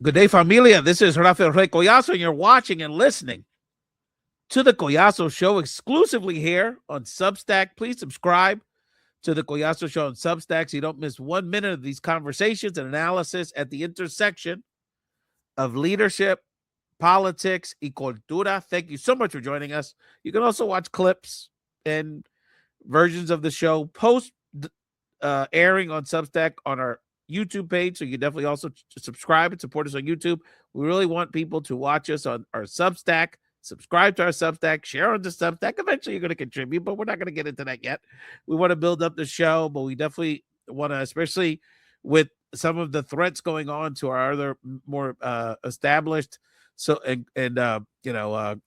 Good day, familia. This is Rafael Collazo, and you're watching and listening to the Collazo Show exclusively here on Substack. Please subscribe to the Collazo Show on Substack so you don't miss 1 minute of these conversations and analysis at the intersection of leadership, politics, y cultura. Thank you so much for joining us. You can also watch clips and versions of the show post airing on Substack on our YouTube page. So you can definitely also subscribe and support us on YouTube. We really want people to watch us on our Substack, subscribe to our Substack, share on the Substack. Eventually you're going to contribute, but we're not going to get into that yet. We want to build up the show, but we definitely want to, especially with some of the threats going on to our other more established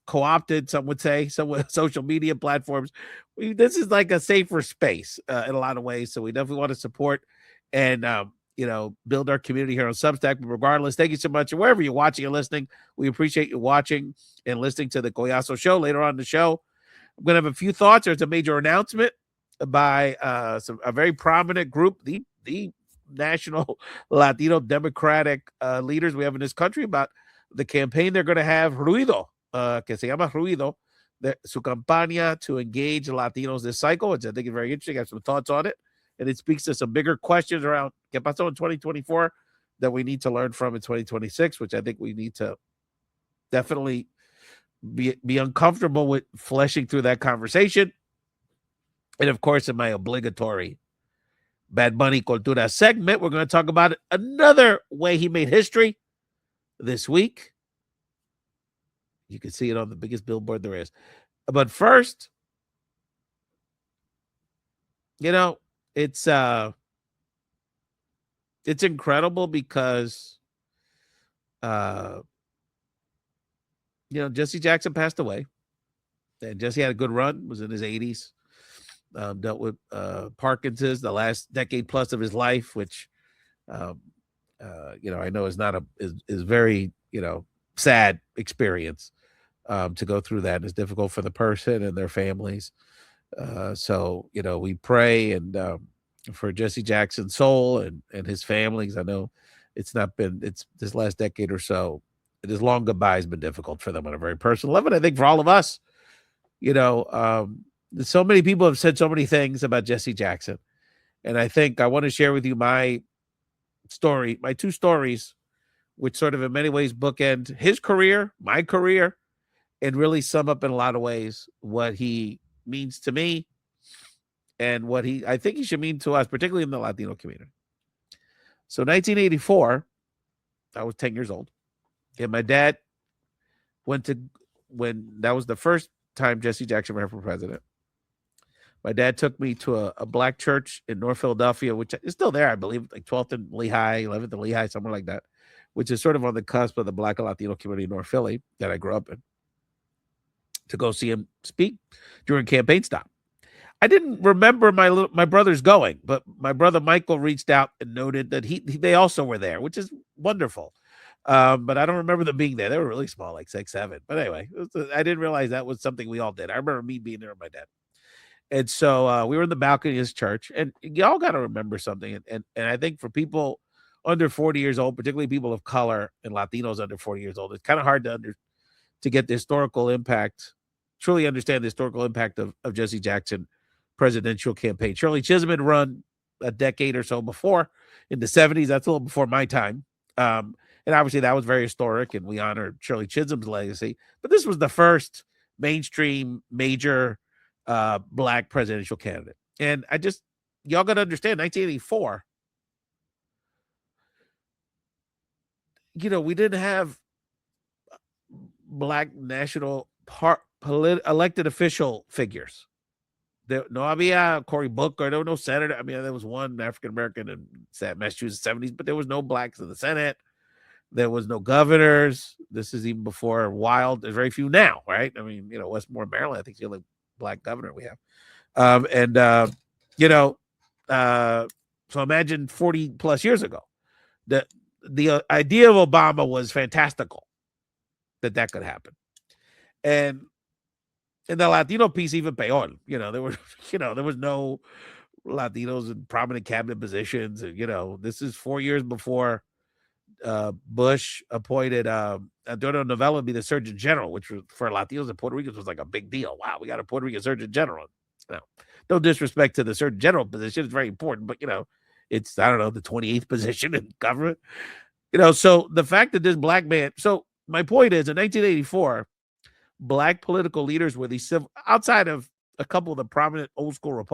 co-opted, some would say, some social media platforms. This is like a safer space in a lot of ways. So we definitely want to support and build our community here on Substack. But regardless, thank you so much. And wherever you're watching or listening, we appreciate you watching and listening to the Collazo Show. Later on in the show, I'm going to have a few thoughts. There's a major announcement by a very prominent group, the national Latino Democratic leaders we have in this country, about the campaign they're going to have, RUIDO, que se llama RUIDO, su campaña to engage Latinos this cycle, which I think is very interesting. I have some thoughts on it. And it speaks to some bigger questions around ¿Qué pasó in 2024 that we need to learn from in 2026, which I think we need to definitely be uncomfortable with fleshing through that conversation. And of course, in my obligatory Bad Bunny Cultura segment, we're going to talk about another way he made history this week. You can see it on the biggest billboard there is. But first, it's incredible because Jesse Jackson passed away. And Jesse had a good run, was in his 80s. Dealt with Parkinson's the last decade plus of his life, which I know is not is very sad experience to go through that. It's difficult for the person and their families. So we pray and for Jesse Jackson's soul and his families. I know it's this last decade or so. This long goodbye has been difficult for them on a very personal level. And I think for all of us, so many people have said so many things about Jesse Jackson. And I think I want to share with you my story, my two stories, which sort of in many ways bookend his career, my career, and really sum up in a lot of ways what he means to me and what I think he should mean to us, particularly in the Latino community. So 1984, I was 10 years old. And my dad when that was the first time Jesse Jackson ran for president. My dad took me to a black church in North Philadelphia, which is still there, I believe, like 12th and Lehigh, 11th and Lehigh, somewhere like that, which is sort of on the cusp of the Black and Latino community in North Philly that I grew up in, to go see him speak during campaign stop. I didn't remember my brothers going, but my brother Michael reached out and noted that they also were there, which is wonderful. But I don't remember them being there. They were really small, like 6, 7. But anyway, I didn't realize that was something we all did. I remember me being there with my dad. And so we were in the balcony of his church, and y'all got to remember something. And I think for people under 40 years old, particularly people of color and Latinos under 40 years old, it's kind of hard to get the historical impact, truly understand the historical impact of Jesse Jackson presidential campaign. Shirley Chisholm had run a decade or so before in the 70s. That's a little before my time. And obviously that was very historic, and we honored Shirley Chisholm's legacy. But this was the first mainstream major black presidential candidate. And y'all got to understand, 1984, we didn't have black national elected official figures. No había Cory Booker. There was no senator. I mean, there was one African-American in Massachusetts 70s, but there was no blacks in the Senate. There was no governors. This is even before Wild. There's very few now, right? I mean, Westmoreland, Maryland, I think is the only black governor we have. So imagine 40 plus years ago, the idea of Obama was fantastical that could happen. And in the Latino piece, even peor, there was no Latinos in prominent cabinet positions. And, this is 4 years before Bush appointed Antonio Novella to be the Surgeon General, which was, for Latinos and Puerto Ricans, was like a big deal. Wow, we got a Puerto Rican Surgeon General. Now, no disrespect to the Surgeon General position; it's very important, but it's, I don't know, the 28th position in government. So the fact that this black man. So my point is, in 1984, black political leaders were these civil, outside of a couple of the prominent old school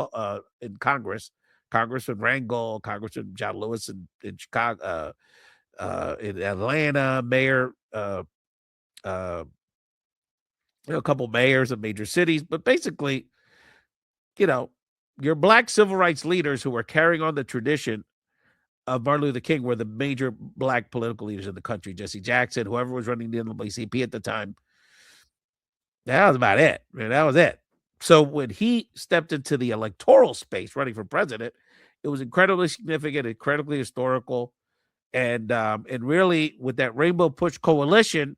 in Congress, Congressman Rangel, Congressman John Lewis in Chicago, in Atlanta, mayor, a couple mayors of major cities, but basically, your black civil rights leaders who were carrying on the tradition of Martin Luther King were the major black political leaders in the country. Jesse Jackson, whoever was running the NAACP at the time. That was about it. Man, that was it. So when he stepped into the electoral space running for president, it was incredibly significant, incredibly historical. And really, with that Rainbow Push coalition,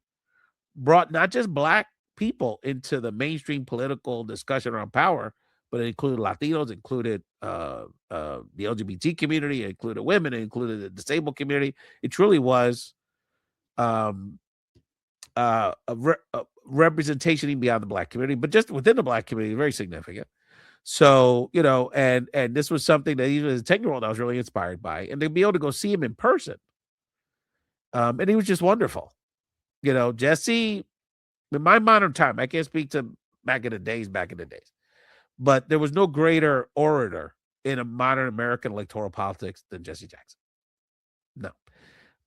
brought not just black people into the mainstream political discussion around power, but it included Latinos, included the LGBT community, it included women, it included the disabled community. It truly was a representation even beyond the black community, but just within the black community, very significant. So, and this was something that even as a 10-year-old, I was really inspired by. And to be able to go see him in person, and he was just wonderful. Jesse, in my modern time, I can't speak to back in the days, but there was no greater orator in a modern American electoral politics than Jesse Jackson. No.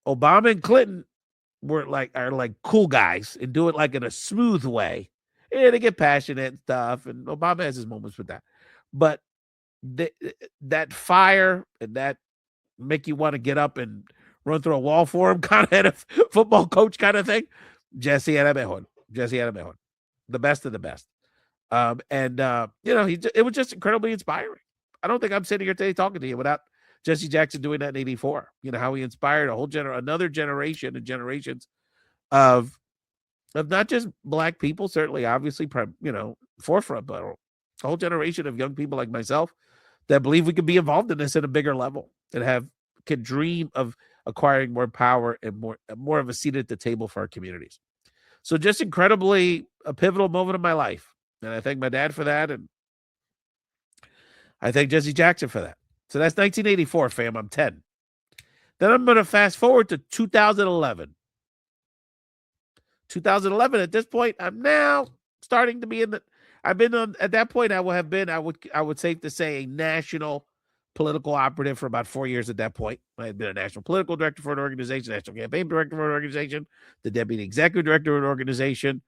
Obama and Clinton are like cool guys and do it like in a smooth way. Yeah, they get passionate and stuff, and Obama has his moments with that. But that fire and that make you want to get up and run through a wall for him kind of football coach kind of thing. Jesse era mejor. The best of the best. It was just incredibly inspiring. I don't think I'm sitting here today talking to you without Jesse Jackson doing that in '84. How he inspired a whole another generation and generations of not just black people, certainly, obviously, forefront, but a whole generation of young people like myself that believe we can be involved in this at a bigger level and can dream of acquiring more power and more of a seat at the table for our communities. So just incredibly a pivotal moment of my life. And I thank my dad for that. And I thank Jesse Jackson for that. So that's 1984, fam. I'm 10. Then I'm going to fast forward to 2011. 2011, at this point, I'm now starting to be at that point, I would safe to say, a national political operative for about 4 years at that point. I had been a national political director for an organization, national campaign director for an organization, the deputy executive director of an organization,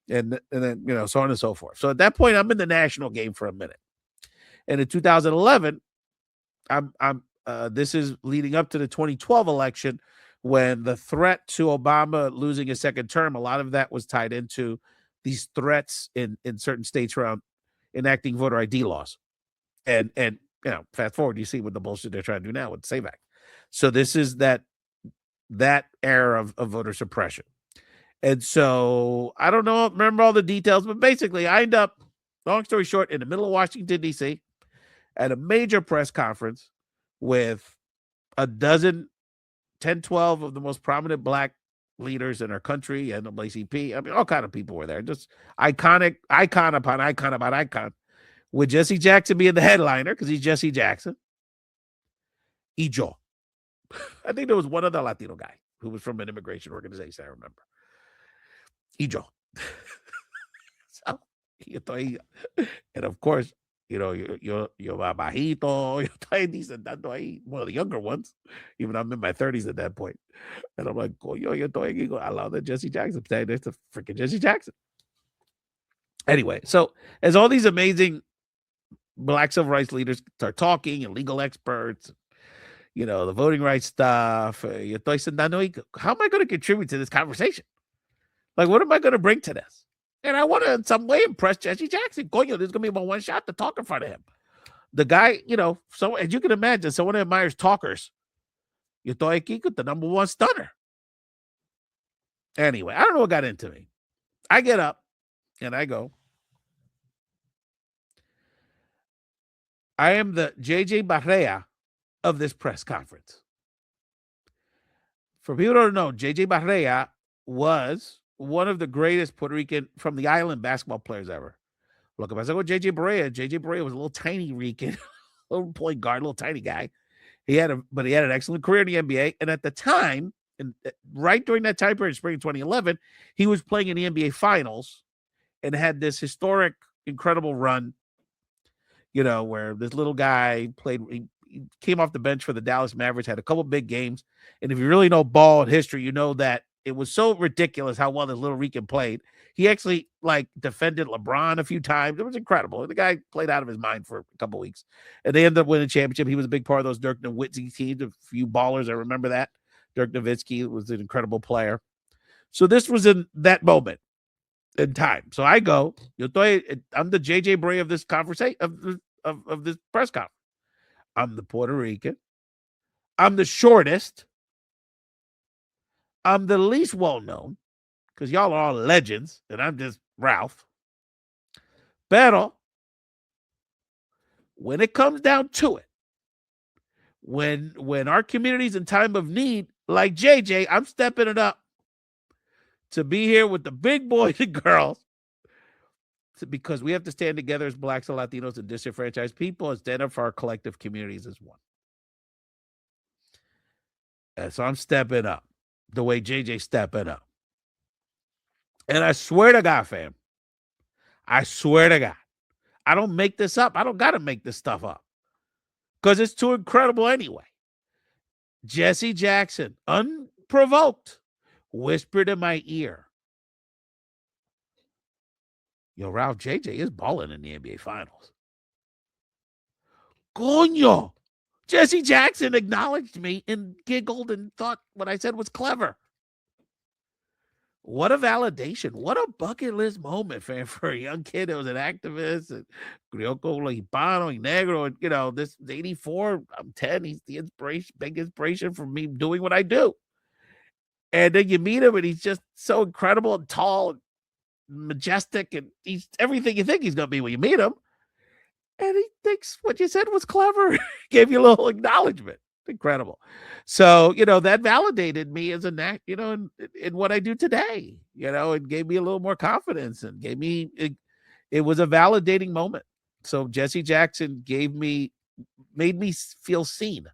and then, so on and so forth. So at that point, I'm in the national game for a minute. And in 2011, this is leading up to the 2012 election, when the threat to Obama losing his second term, a lot of that was tied into these threats in certain states around enacting voter ID laws. And fast forward, you see what the bullshit they're trying to do now with the SAVE Act. So this is that era of voter suppression. And so I don't remember all the details, but basically I end up, long story short, in the middle of Washington, D.C. at a major press conference with 10, 12 of the most prominent black leaders in our country and NAACP. I mean, all kind of people were there. Just icon upon icon, with Jesse Jackson being the headliner because he's Jesse Jackson. Ijo. I think there was one other Latino guy who was from an immigration organization, I remember. Ijo. So, and of course, yo bajito, yo estoy ahí, one of the younger ones. Even I'm in my 30s at that point. And I'm like, yo estoy aquí. I love that Jesse Jackson. There's the freaking Jesse Jackson. Anyway, so as all these amazing black civil rights leaders start talking, and legal experts, the voting rights stuff, how am I going to contribute to this conversation? Like, what am I going to bring to this? And I want to, in some way, impress Jesse Jackson. There's going to be my one shot to talk in front of him. The guy, so as you can imagine, someone who admires talkers, yo estoy aquí with the number one stunner. Anyway, I don't know what got into me. I get up and I go, I am the JJ Barrea of this press conference. For people who don't know, JJ Barea was one of the greatest Puerto Rican from the island basketball players ever. Look, if I go with JJ Barea, JJ Barea was a little tiny Rican, little point guard, little tiny guy. He had an excellent career in the NBA. And at the time, and right during that time period, spring 2011, he was playing in the NBA Finals and had this historic, incredible run, where this little guy played. He came off the bench for the Dallas Mavericks, had a couple big games. And if you really know ball history, you know that it was so ridiculous how well this little Rican played. He actually defended LeBron a few times. It was incredible. The guy played out of his mind for a couple weeks, and they ended up winning a championship. He was a big part of those Dirk Nowitzki teams. A few ballers, I remember that. Dirk Nowitzki was an incredible player. So this was in that moment in time. So I go, I'm the JJ Bray of this conversation of this press conference. I'm the Puerto Rican. I'm the shortest. I'm the least well-known because y'all are all legends and I'm just Ralph. Pero when it comes down to it, when our community's in time of need, like JJ, I'm stepping it up to be here with the big boys and girls because we have to stand together as Blacks and Latinos and disenfranchised people and stand up for our collective communities as one. And so I'm stepping up the way JJ stepping up. And I swear to God, fam, I swear to God, I don't make this up. I don't got to make this stuff up because it's too incredible anyway. Jesse Jackson, unprovoked, whispered in my ear, yo, Ralph, JJ is balling in the NBA Finals. Coño. Jesse Jackson acknowledged me and giggled and thought what I said was clever. What a validation. What a bucket list moment, fam, for a young kid that was an activist and Crioco Hispano y Negro. And, this 84, I'm 10. He's the big inspiration for me doing what I do. And then you meet him and he's just so incredible and tall and majestic. And he's everything you think he's going to be when you meet him. And he thinks what you said was clever. Gave you a little acknowledgement. Incredible. So, that validated me as in what I do today, it gave me a little more confidence and it was a validating moment. So Jesse Jackson made me feel seen.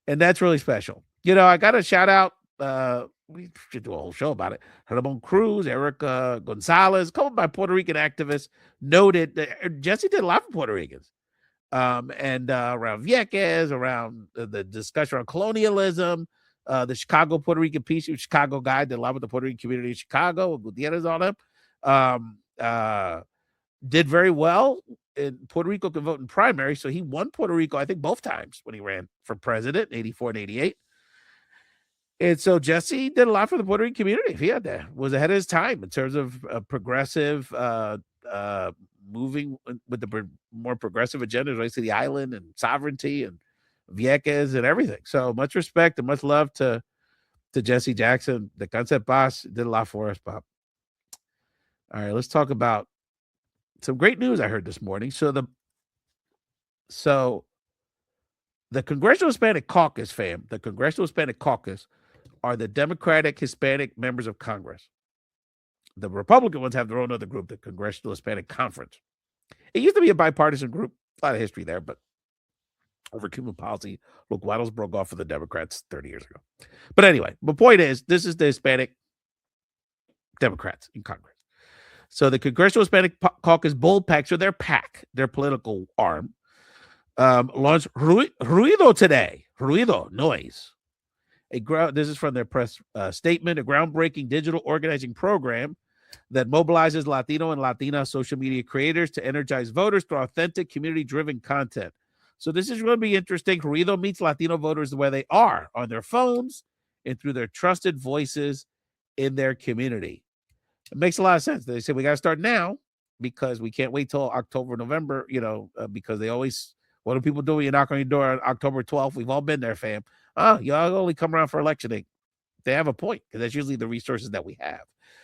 And that's really special. I got to shout out, we should do a whole show about it. Ramon Cruz, Erica Gonzalez, a couple of my Puerto Rican activists noted that Jesse did a lot for Puerto Ricans. And around Vieques, around the discussion on colonialism, the Chicago Puerto Rican Peace Chicago guy did a lot with the Puerto Rican community in Chicago, Gutierrez, all them. Did very well. And Puerto Rico could vote in primary, so he won Puerto Rico, I think, both times when he ran for president, 84 and 88. And so Jesse did a lot for the Puerto Rican community. He had that, was ahead of his time in terms of progressive, moving with the more progressive agenda related to the island and sovereignty and Vieques and everything. So much respect and much love to Jesse Jackson. The Concept Boss did a lot for us, Bob. All right, let's talk about some great news I heard this morning. So the Congressional Hispanic Caucus, fam, the Congressional Hispanic Caucus are the Democratic Hispanic members of Congress. The Republican ones have their own other group, the Congressional Hispanic Conference. It used to be a bipartisan group, a lot of history there, but over Cuban policy, Los Guados broke off for the Democrats 30 years ago. But anyway, the point is, this is the Hispanic Democrats in Congress. So the Congressional Hispanic Caucus Bold PAC, so their PAC, their political arm, launched RUIDO today. RUIDO, noise. This is from their press statement, a groundbreaking digital organizing program that mobilizes Latino and Latina social media creators to energize voters through authentic, community-driven content. So this is going to be interesting. RUIDO meets Latino voters where they are, on their phones and through their trusted voices in their community. It makes a lot of sense. They say we got to start now because we can't wait till October, November, because they always, what do people do when you knock on your door on October 12th? We've all been there, fam. Y'all only come around for election day. They have a point because that's usually the resources that we have.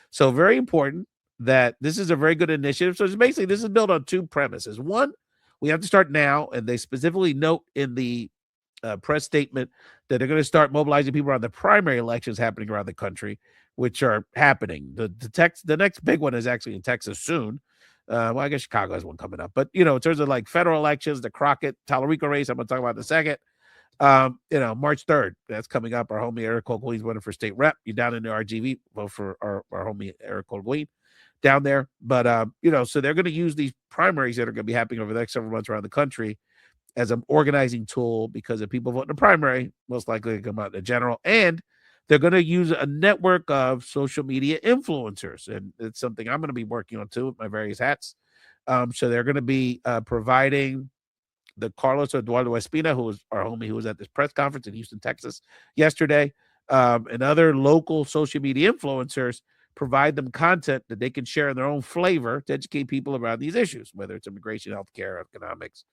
So very important that this is a very good initiative. So it's basically, this is built on two premises. One, we have to start now, and they specifically note in the press statement that they're going to start mobilizing people around the primary elections happening around the country, which are happening. The next big one is actually in Texas soon. Well, I guess Chicago has one coming up, but in terms of like federal elections, the Crockett Tallarico race, I'm going to talk about in a second. March 3rd, that's coming up. Our homie Eric Colqueen's running for state rep. You're down in the RGV, vote for our homie Eric Colqueen down there. But so they're going to use these primaries that are going to be happening over the next several months around the country as an organizing tool, because if people vote in the primary, most likely they come out in the general, and they're going to use a network of social media influencers, and it's something I'm going to be working on too with my various hats. So they're going to be providing the Carlos Eduardo Espina, who was our homie who was at this press conference in Houston, Texas yesterday, and other local social media influencers, provide them content that they can share in their own flavor to educate people around these issues, whether it's immigration, healthcare, economics,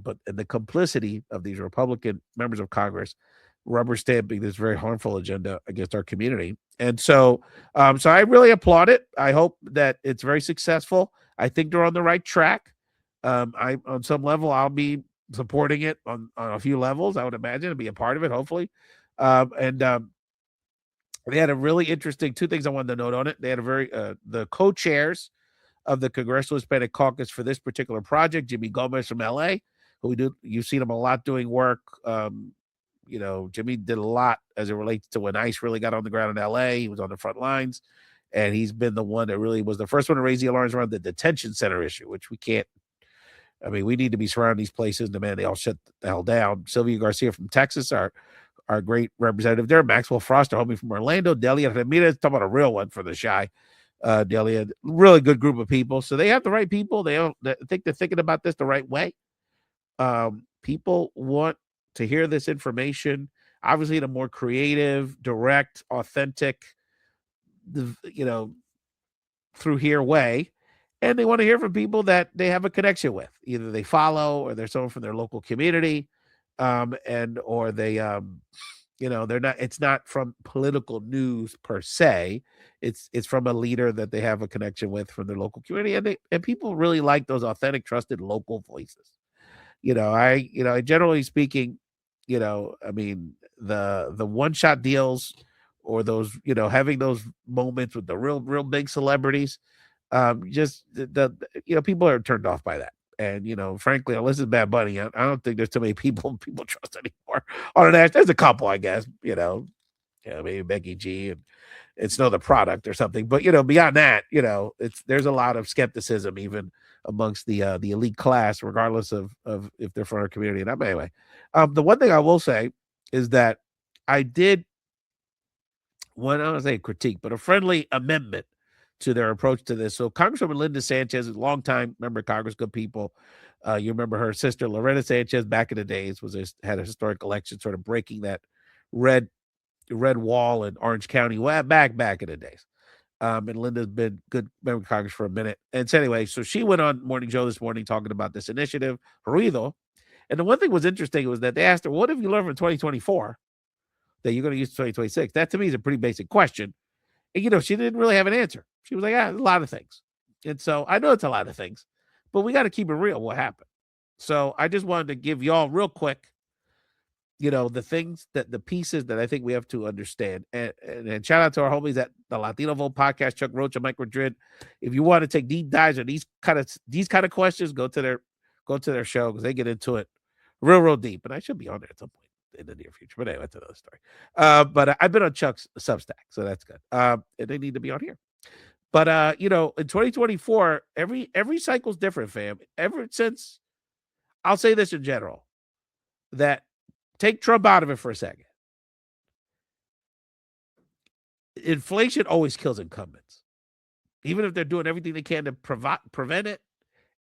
but in the complicity of these Republican members of Congress rubber stamping this very harmful agenda against our community. And so I really applaud it. I hope that it's very successful. I think they're on the right track. On some level, I'll be supporting it on a few levels, I would imagine, and be a part of it, hopefully. They had a really interesting two things I wanted to note on it. They had the co-chairs of the Congressional Hispanic Caucus for this particular project, Jimmy Gomez from LA, who you've seen him a lot doing work. Jimmy did a lot as it relates to when ICE really got on the ground in LA. He was on the front lines, and he's been the one that really was the first one to raise the alarms around the detention center issue, which we can't. I mean, we need to be surrounding these places. The man, they all shut the hell down. Sylvia Garcia from Texas, our great representative there. Maxwell Frost, our homie from Orlando. Delia Ramirez, talking about a real one for the shy. Delia, really good group of people. So they have the right people. They think they're thinking about this the right way. People want to hear this information, obviously in a more creative, direct, authentic, through here way. And they want to hear from people that they have a connection with. Either they follow, or they're someone from their local community, or they, they're not. It's not from political news per se. It's from a leader that they have a connection with from their local community, and people really like those authentic, trusted local voices. Generally speaking, I mean, the one shot deals, or those, having those moments with the real big celebrities. Just people are turned off by that. And frankly, unless it's Bad Bunny, I don't think there's too many people trust anymore on an act. There's a couple, I guess, maybe Becky G and Snow the Product or something. But beyond that, there's a lot of skepticism even amongst the elite class, regardless of if they're from our community. And anyway, the one thing I will say is that I did, I don't say critique, but a friendly amendment to their approach to this. So Congresswoman Linda Sanchez, a longtime member of Congress, good people. You remember her sister Lorena Sanchez back in the days had a historic election, sort of breaking that red wall in Orange County back in the days. And Linda's been good member of Congress for a minute. And so anyway, so she went on Morning Joe this morning talking about this initiative, RUIDO. And the one thing was interesting was that they asked her, what have you learned from 2024 that you're going to use 2026? That to me is a pretty basic question. And, she didn't really have an answer. She was like, a lot of things. And so I know it's a lot of things, but we got to keep it real what happened. So I just wanted to give y'all real quick, the things the pieces that I think we have to understand. And shout out to our homies at the Latino Vote Podcast, Chuck Roach and Mike Madrid. If you want to take deep dives on these kind of questions, go to their show, because they get into it real deep. And I should be on there at some point in the near future. But anyway, that's another story. But I've been on Chuck's Substack, so that's good. And they need to be on here. But in 2024, every cycle is different, fam. Ever since, I'll say this in general, that take Trump out of it for a second. Inflation always kills incumbents, even if they're doing everything they can to prevent it.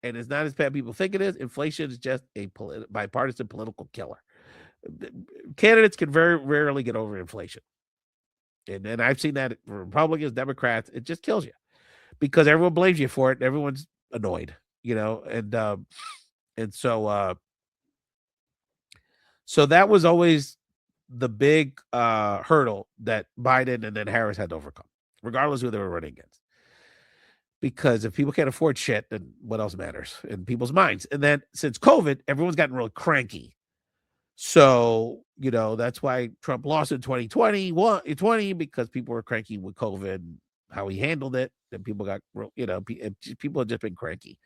And it's not as bad as people think it is. Inflation is just a bipartisan political killer. Candidates can very rarely get over inflation. And I've seen that for Republicans, Democrats, it just kills you because everyone blames you for it. And everyone's annoyed, and so that was always the big hurdle that Biden and then Harris had to overcome, regardless of who they were running against. Because if people can't afford shit, then what else matters in people's minds? And then since COVID, everyone's gotten real cranky. So, that's why Trump lost in 2020 because people were cranky with COVID and how he handled it. And people got, people have just been cranky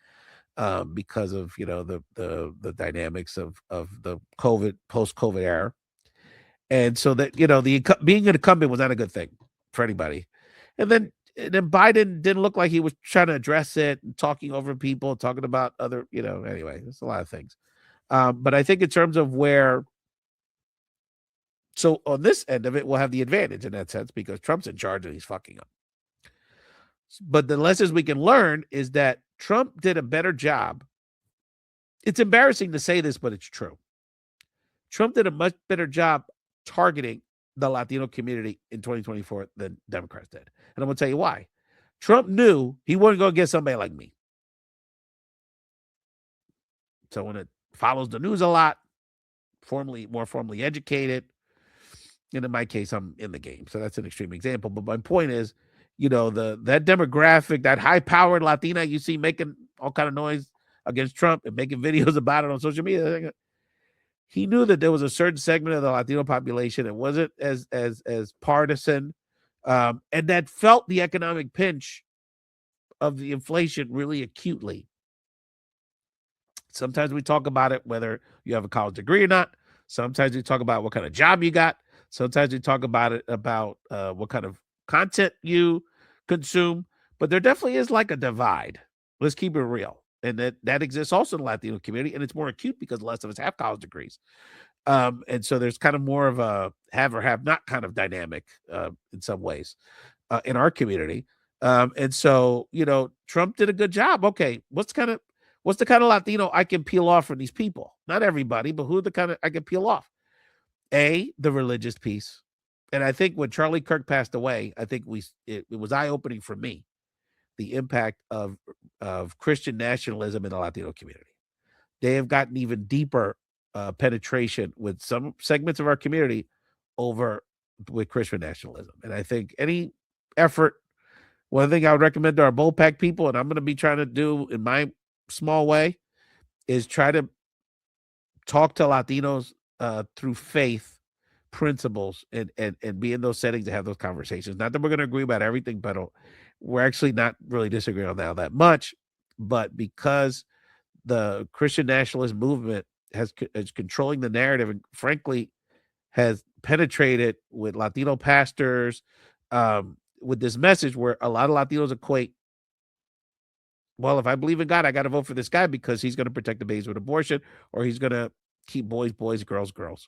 because of, the dynamics of the post-COVID era. And so that, being an incumbent was not a good thing for anybody. And then Biden didn't look like he was trying to address it and talking over people, talking about other, anyway, there's a lot of things. But I think in terms of so on this end of it, we'll have the advantage in that sense because Trump's in charge and he's fucking up. But the lessons we can learn is that Trump did a better job. It's embarrassing to say this, but it's true. Trump did a much better job targeting the Latino community in 2024 than Democrats did. And I'm going to tell you why. Trump knew he wasn't going to get somebody like me. Someone that follows the news a lot, more formally educated. And in my case, I'm in the game. So that's an extreme example. But my point is, that demographic, that high-powered Latina you see making all kind of noise against Trump and making videos about it on social media, he knew that there was a certain segment of the Latino population that wasn't as partisan, and that felt the economic pinch of the inflation really acutely. Sometimes we talk about it, whether you have a college degree or not. Sometimes we talk about what kind of job you got. Sometimes we talk about it about what kind of content you consume. But there definitely is like a divide. Let's keep it real. And that exists also in the Latino community. And it's more acute because less of us have college degrees. And so there's kind of more of a have or have not kind of dynamic in some ways in our community. And so, Trump did a good job. Okay, what's the kind of Latino I can peel off from these people? Not everybody, but who the kind of I can peel off? The religious piece. And I think when Charlie Kirk passed away, I think it was eye-opening for me, the impact of Christian nationalism in the Latino community. They have gotten even deeper penetration with some segments of our community with Christian nationalism. And I think any effort, one thing I would recommend to our Bullpack people, and I'm going to be trying to do in my small way, is try to talk to Latinos through faith principles and be in those settings to have those conversations. Not that we're going to agree about everything, but we're actually not really disagreeing on that much. But because the Christian nationalist movement is controlling the narrative and frankly has penetrated with Latino pastors with this message where a lot of Latinos equate, well, if I believe in God, I got to vote for this guy because he's going to protect the babies with abortion or he's going to keep boys, boys, girls, girls.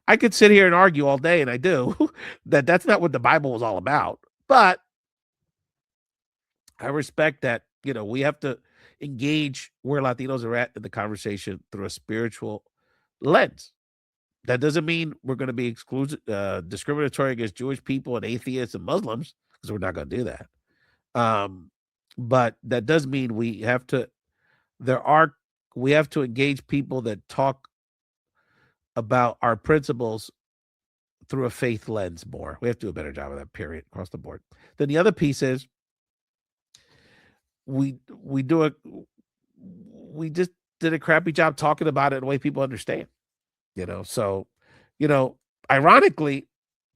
I could sit here and argue all day, and I do, that's not what the Bible is all about. But I respect that, we have to engage where Latinos are at in the conversation through a spiritual lens. That doesn't mean we're going to be discriminatory against Jewish people and atheists and Muslims, because we're not going to do that. But that does mean we have to engage people that talk about our principles through a faith lens more. We have to do a better job of that, period, across the board. Then the other piece is we just did a crappy job talking about it in a way people understand. So, ironically,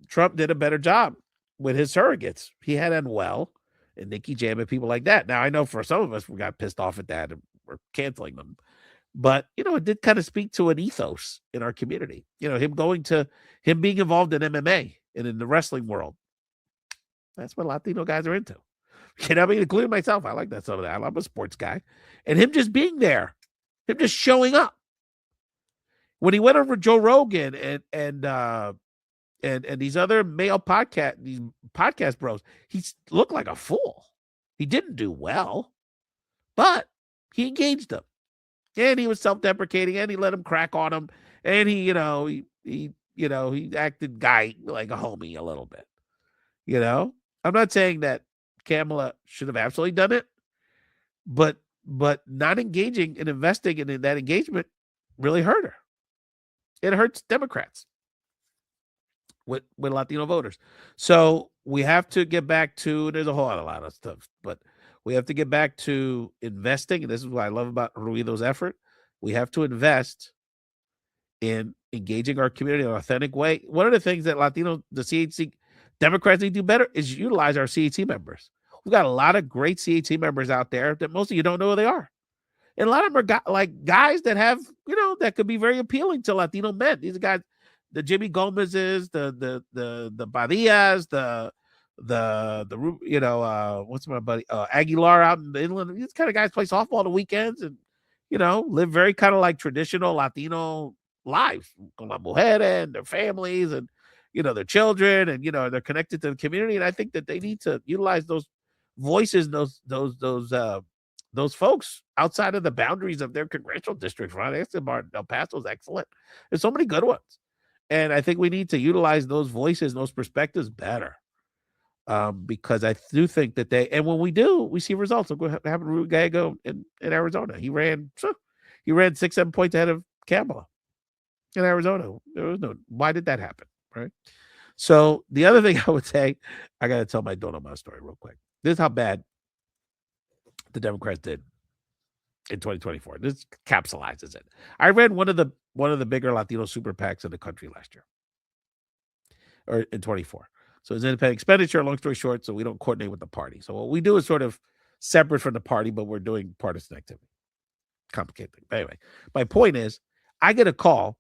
Trump did a better job with his surrogates. He had Anuel and Nikki Jam and people like that. Now, I know for some of us, we got pissed off at that and we're canceling them. But, it did kind of speak to an ethos in our community. Him being involved in MMA and in the wrestling world. That's what Latino guys are into. Including myself. I like that some of that. I'm a sports guy. And him just being there, him just showing up. When he went over Joe Rogan and these other these podcast bros, he looked like a fool. He didn't do well, but he engaged them. And he was self-deprecating, and he let him crack on him, and he acted like a homie a little bit. I'm not saying that Kamala should have absolutely done it, but not engaging and investing in that engagement really hurt her. It hurts Democrats with Latino voters. So we have to get back to, there's a whole lot of stuff, but we have to get back to investing. And this is what I love about Ruido's effort. We have to invest in engaging our community in an authentic way. One of the things that the CHC Democrats need to do better is utilize our CHC members. We've got a lot of great CHC members out there that most of you don't know who they are. And a lot of them are like guys that have, that could be very appealing to Latino men. These are guys, the Jimmy Gomez's, the Badillas, what's my buddy Aguilar out in the inland. These kind of guys play softball on the weekends and live very kind of like traditional Latino lives, con la mujer and their families and their children, and they're connected to the community. And I think that they need to utilize those voices, those folks outside of the boundaries of their congressional districts. Ron Escobar, El Paso is excellent. There's so many good ones. And I think we need to utilize those voices, those perspectives better. Because I do think that and when we do, we see results. Look what happened to Rudy Gallego in Arizona. He ran 6-7 points ahead of Kamala in Arizona. Why did that happen? Right. So the other thing I would say, I got to tell my Don Omar story real quick. This is how bad the Democrats did in 2024. This capsulizes it. I read one of the bigger Latino super PACs in the country last year, or in 24. So it's independent expenditure, long story short, so we don't coordinate with the party. So what we do is sort of separate from the party, but we're doing partisan activity. Complicated thing. But anyway, my point is, I get a call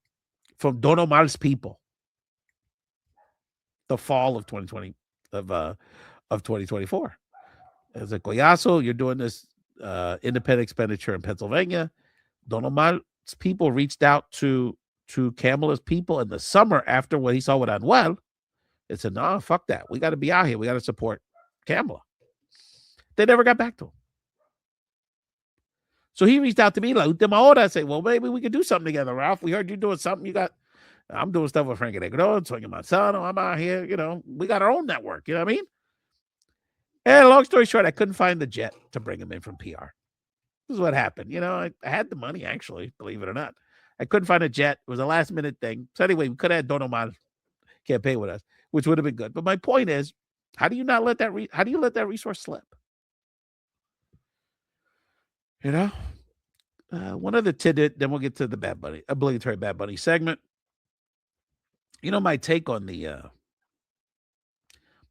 from Don Omar's people the fall of 2020, of 2024. It's like, Collazo, you're doing this independent expenditure in Pennsylvania. Don Omar's people reached out to Kamala's people in the summer after what he saw with Anuel. They said, no, fuck that. We got to be out here. We got to support Kamala. They never got back to him. So he reached out to me, la última hora. I say, well, maybe we could do something together, Ralph. We heard you doing something. I'm doing stuff with Frankie Negron, Sonia Manzano. I'm out here, we got our own network. You know what I mean? And long story short, I couldn't find the jet to bring him in from PR. This is what happened. I had the money, actually, believe it or not. I couldn't find a jet. It was a last minute thing. So anyway, we could have had Don Omar campaign with us, which would have been good. But my point is, how do you not let that how do you let that resource slip? One other tidbit, then we'll get to the obligatory Bad Bunny segment. My take on the I'll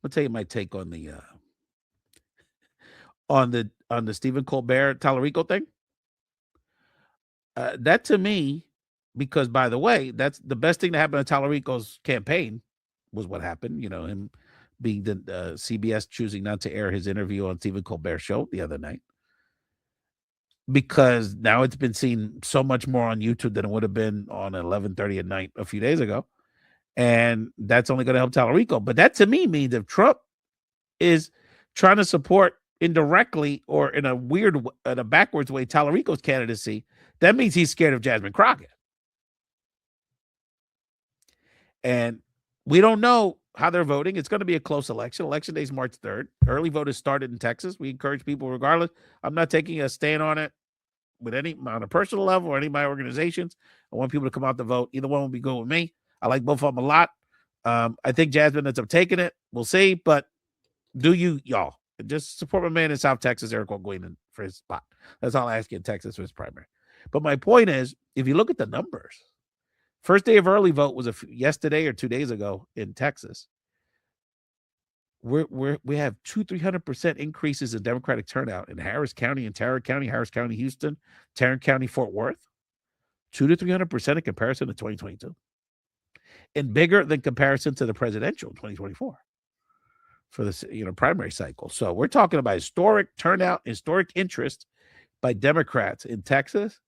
tell you my take on the on the Stephen Colbert Tallarico thing. That to me, because by the way, that's the best thing to happen to Tallarico's campaign was what happened. Him being the CBS choosing not to air his interview on Stephen Colbert's show the other night, because now it's been seen so much more on YouTube than it would have been on 11:30 at night a few days ago. And that's only going to help Tallarico. But that to me means if Trump is trying to support indirectly or in a backwards way Tallarico's candidacy, that means he's scared of Jasmine Crockett. And we don't know how they're voting. It's going to be a close election. Election day is March 3rd. Early vote has started in Texas. We encourage people regardless. I'm not taking a stand on it with any on a personal level or any of my organizations. I want people to come out to vote. Either one will be good with me. I like both of them a lot. I think Jasmine ends up taking it. We'll see. But do y'all just support my man in South Texas, Eric O'Guinan, for his spot. That's all I ask you in Texas for his primary. But my point is, if you look at the numbers, first day of early vote was yesterday or 2 days ago in Texas. We have 200-300% increases in Democratic turnout in Harris County and Tarrant County, Harris County, Houston, Tarrant County, Fort Worth. 200 to 300% in comparison to 2022, and bigger than comparison to the presidential 2024 for the primary cycle. So we're talking about historic turnout, historic interest by Democrats in Texas.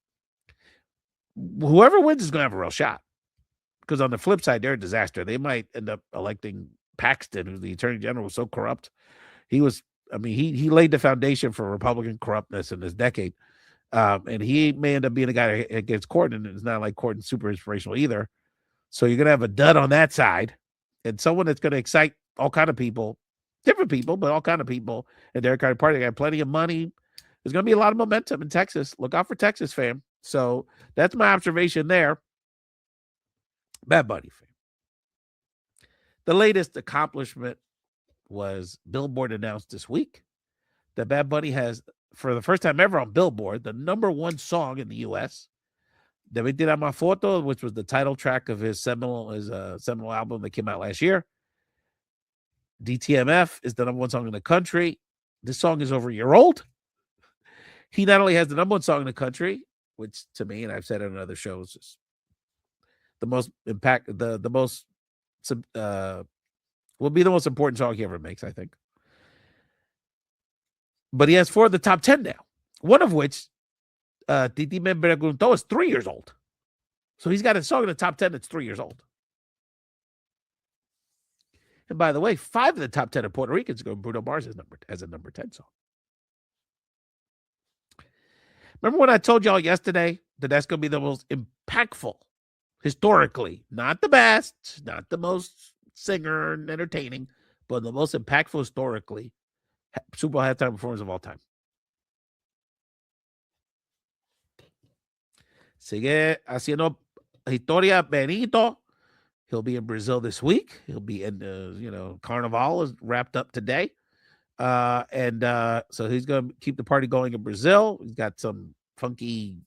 Whoever wins is going to have a real shot, because on the flip side, they're a disaster. They might end up electing Paxton, who the attorney general was so corrupt. He laid the foundation for Republican corruptness in this decade. And he may end up being a guy that gets Corden, and it's not like Corden's super inspirational either. So you're going to have a dud on that side, and someone that's going to excite all kind of people, different people, but all kind of people in their kind of party. They got plenty of money. There's going to be a lot of momentum in Texas. Look out for Texas, fam. So that's my observation there. Bad Bunny, fam. The latest accomplishment was Billboard announced this week that Bad Bunny has, for the first time ever on Billboard, the #1 song in the U.S., Debí tirar más foto, which was the title track of his seminal album that came out last year. DTMF is the number one song in the country. This song is over a year old. He not only has the number one song in the country, which to me, and I've said it on other shows, is the most will be the most important song he ever makes, I think. But he has 4 of the top 10 now. One of which, Titi Me Preguntó, is 3 years old. So he's got a song in the top 10 that's 3 years old. And by the way, 5 of the top 10 of Puerto Ricans go Bruno Mars as a number 10 song. Remember when I told y'all yesterday that that's going to be the most impactful historically, not the best, not the most singer and entertaining, but the most impactful historically Super Bowl halftime performance of all time. Sigue haciendo historia Benito. He'll be in Brazil this week. He'll be in, Carnival is wrapped up today. So he's going to keep the party going in Brazil. He's got some funky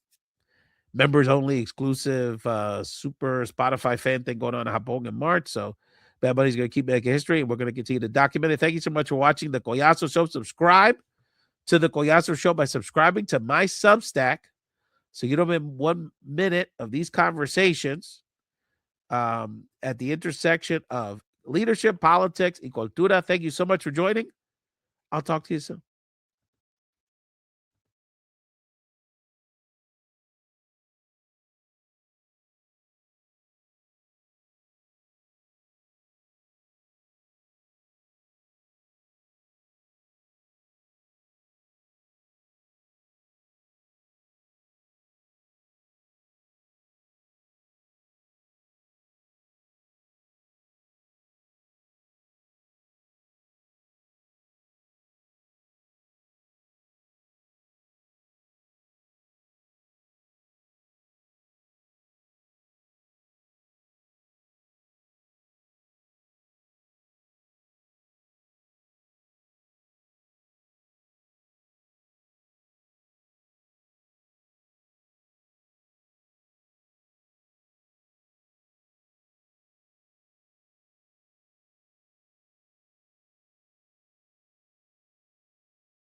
members only exclusive super Spotify fan thing going on in Japón in March. So Bad Bunny's going to keep making history, and we're going to continue to document it. Thank you so much for watching the Collazo Show. Subscribe to the Collazo Show by subscribing to my Substack so you don't miss 1 minute of these conversations at the intersection of leadership, politics, y cultura. Thank you so much for joining. I'll talk to you soon.